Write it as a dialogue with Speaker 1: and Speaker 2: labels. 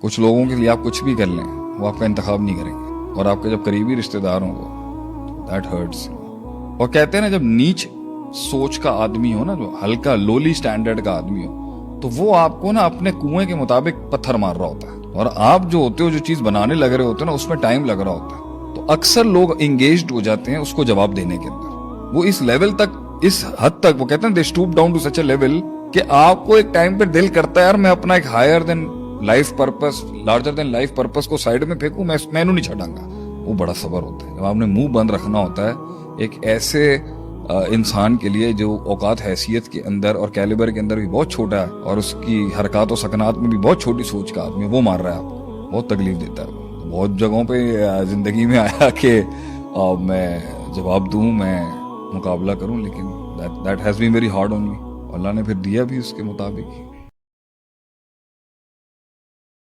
Speaker 1: کچھ لوگوں کے لیے آپ کچھ بھی کر لیں وہ آپ کا انتخاب نہیں کریں گے، اور آپ کے جب قریبی رشتہ دار ہوں وہ دیٹ ہرٹس. اور کہتے ہیں نا جب نیچ سوچ کا آدمی ہو نا، جو ہلکا لولی سٹینڈرڈ کا آدمی ہو، تو وہ آپ کو نا اپنے کنویں کے مطابق پتھر مار رہا ہوتا ہے، اور آپ جو ہوتے ہو جو چیز بنانے لگ رہے ہوتے ہیں نا اس میں ٹائم لگ رہا ہوتا ہے. تو اکثر لوگ انگیجڈ ہو جاتے ہیں اس کو جواب دینے کے اندر. وہ اس لیول تک، اس حد تک، وہ کہتے ہیں they stoop down to such a level کہ آپ کو ایک ٹائم پہ دل کرتا ہے یار میں اپنا ایک higher than life purpose, larger than life purpose کو سائڈ میں پھینکوں، میں نو نہیں چھٹاں گا. وہ بڑا صبر ہوتا ہے جب آپ نے منہ بند رکھنا ہوتا ہے ایک ایسے انسان کے لیے جو اوقات حیثیت کے اندر اور کیلیبر کے اندر بھی بہت چھوٹا ہے، اور اس کی حرکات و سکنات میں بھی بہت چھوٹی سوچ کا آدمی، وہ مار رہا ہے آپ کو، بہت تکلیف دیتا ہے. بہت جگہوں پہ زندگی میں آیا کہ میں جواب دوں، میں مقابلہ کروں، لیکن that has been very hard on me. اللہ نے پھر دیا بھی اس کے مطابق.